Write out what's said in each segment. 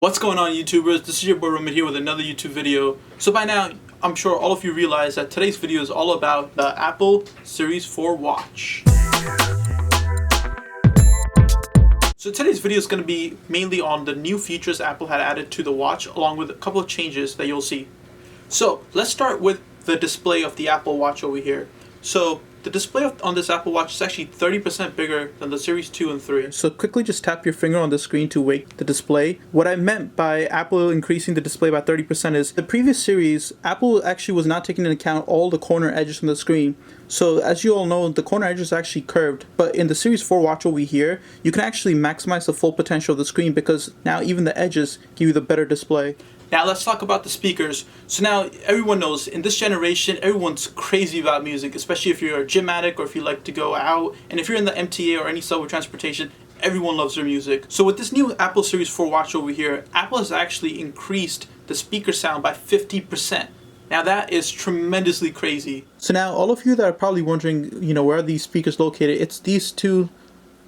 What's going on, YouTubers? This is your boy Rmit here with another YouTube video. So by now, I'm sure all of you realize that today's video is all about the Apple Series 4 watch. So today's video is going to be mainly on the new features Apple had added to the watch, along with a couple of changes that you'll see. So let's start with the display of the Apple Watch over here. So the display on this Apple Watch is actually 30% bigger than the Series 2 and 3. So quickly just tap your finger on the screen to wake the display. What I meant by Apple increasing the display by 30% is the previous series, Apple actually was not taking into account all the corner edges on the screen. So as you all know, the corner edges are actually curved, but in the Series 4 watch over here, you can actually maximize the full potential of the screen because now even the edges give you the better display. Now let's talk about the speakers. So now everyone knows in this generation, everyone's crazy about music, especially if you're a gym addict or if you like to go out. And if you're in the MTA or any subway transportation, everyone loves their music. So with this new Apple Series 4 watch over here, Apple has actually increased the speaker sound by 50%. Now that is tremendously crazy. So now all of you that are probably wondering, where are these speakers located? It's these two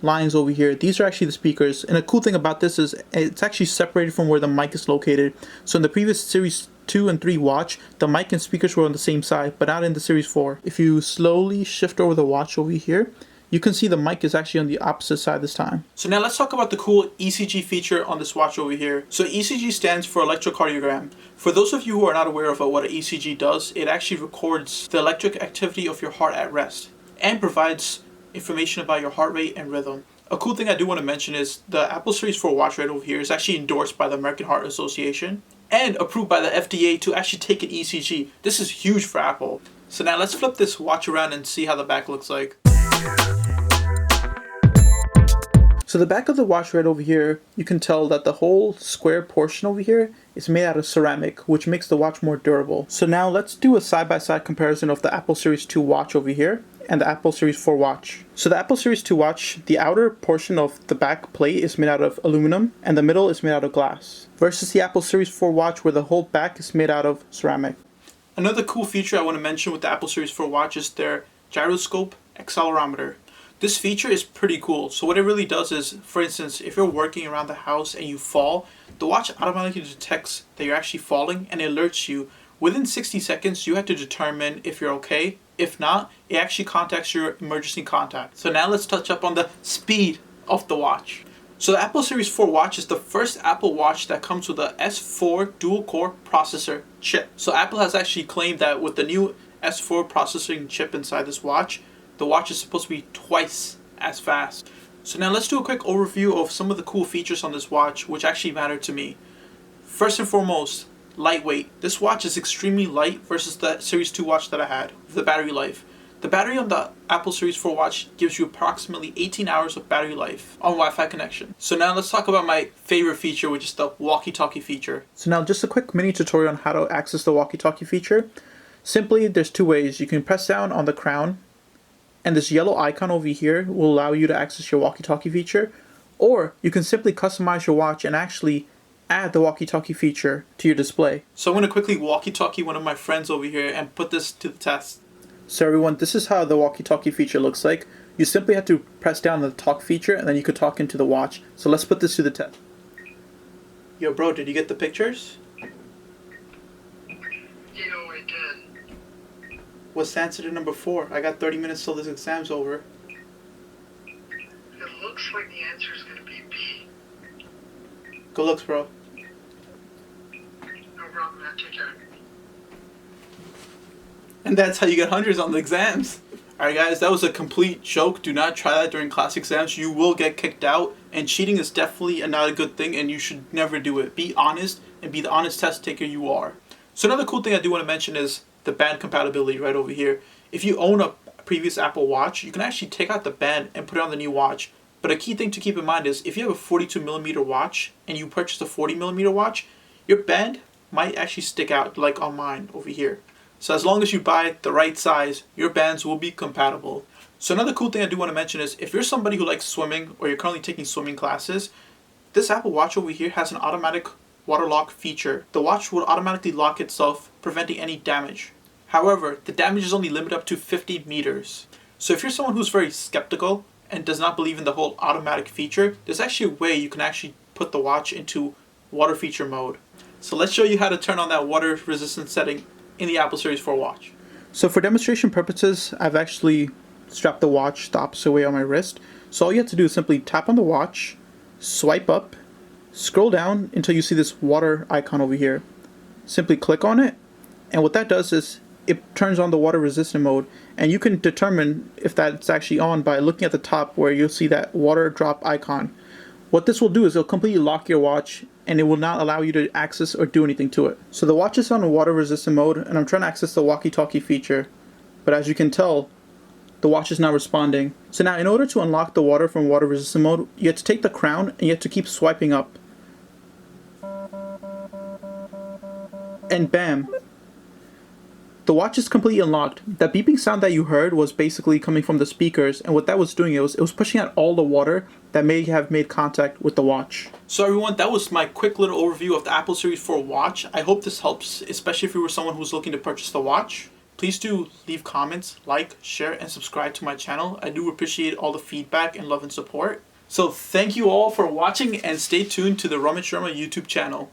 lines over here. These are actually the speakers, and a cool thing about this is it's actually separated from where the mic is located. So in the previous Series 2 and 3 watch, the mic and speakers were on the same side, but not in the Series 4. If you slowly shift over the watch over here, you can see the mic is actually on the opposite side this time. So now let's talk about the cool ECG feature on this watch over here. So ECG stands for electrocardiogram. For those of you who are not aware of what an ECG does, it actually records the electric activity of your heart at rest and provides information about your heart rate and rhythm. A cool thing I do want to mention is the Apple Series 4 watch right over here is actually endorsed by the American Heart Association and approved by the FDA to actually take an ECG. This is huge for Apple. So now let's flip this watch around and see how the back looks like. So the back of the watch right over here, you can tell that the whole square portion over here is made out of ceramic, which makes the watch more durable. So now let's do a side-by-side comparison of the Apple Series 2 watch over here and the Apple Series 4 watch. So the Apple Series 2 watch, the outer portion of the back plate is made out of aluminum and the middle is made out of glass, versus the Apple Series 4 watch where the whole back is made out of ceramic. Another cool feature I want to mention with the Apple Series 4 watch is their gyroscope accelerometer. This feature is pretty cool. So what it really does is, for instance, if you're working around the house and you fall, the watch automatically detects that you're actually falling and alerts you. Within 60 seconds, you have to determine if you're okay. If not, it actually contacts your emergency contact. So now let's touch up on the speed of the watch. So the Apple Series 4 watch is the first Apple Watch that comes with a S4 dual-core processor chip. So Apple has actually claimed that with the new S4 processing chip inside this watch, the watch is supposed to be twice as fast. So now let's do a quick overview of some of the cool features on this watch which actually matter to me. First and foremost, lightweight. This watch is extremely light versus the Series 2 watch that I had. The battery life. The battery on the Apple Series 4 watch gives you approximately 18 hours of battery life on Wi-Fi connection. So now let's talk about my favorite feature, which is the walkie-talkie feature. So now just a quick mini tutorial on how to access the walkie-talkie feature. Simply, there's two ways. You can press down on the crown, and this yellow icon over here will allow you to access your walkie-talkie feature, or you can simply customize your watch and actually add the walkie-talkie feature to your display. So I'm going to quickly walkie-talkie one of my friends over here and put this to the test. So everyone, this is how the walkie-talkie feature looks like. You simply have to press down the talk feature and then you could talk into the watch. So let's put this to the test. Yo bro, did you get the pictures? I did. What's answer to number 4? I got 30 minutes till this exam's over. It looks like the answer is going to be B. Good looks, bro. No problem, man. Take care. And that's how you get hundreds on the exams. Alright guys, that was a complete joke. Do not try that during class exams. You will get kicked out. And cheating is definitely not a good thing and you should never do it. Be honest and be the honest test taker you are. So another cool thing I do want to mention is the band compatibility right over here. If you own a previous Apple Watch, you can actually take out the band and put it on the new watch. But a key thing to keep in mind is if you have a 42mm watch and you purchase a 40mm watch, your band might actually stick out like on mine over here. So as long as you buy the right size, your bands will be compatible. So another cool thing I do want to mention is if you're somebody who likes swimming or you're currently taking swimming classes, this Apple Watch over here has an automatic water lock feature. The watch will automatically lock itself, preventing any damage. However, the damage is only limited up to 50 meters. So if you're someone who's very skeptical and does not believe in the whole automatic feature, there's actually a way you can actually put the watch into water feature mode. So let's show you how to turn on that water resistance setting in the Apple Series 4 watch. So for demonstration purposes, I've actually strapped the watch the opposite way on my wrist. So all you have to do is simply tap on the watch, swipe up, scroll down until you see this water icon over here. Simply click on it, and what that does is it turns on the water resistant mode, and you can determine if that's actually on by looking at the top where you'll see that water drop icon. What this will do is it'll completely lock your watch and it will not allow you to access or do anything to it. So the watch is on water resistant mode and I'm trying to access the walkie-talkie feature, but as you can tell, the watch is not responding. So now in order to unlock the water from water resistant mode, you have to take the crown and you have to keep swiping up. And bam! The watch is completely unlocked. That beeping sound that you heard was basically coming from the speakers, and what that was doing, it was pushing out all the water that may have made contact with the watch. So everyone, that was my quick little overview of the Apple Series 4 watch. I hope this helps, especially if you were someone who's looking to purchase the watch. Please do leave comments, like, share, and subscribe to my channel. I do appreciate all the feedback and love and support. So thank you all for watching and stay tuned to the Rmit Sharma YouTube channel.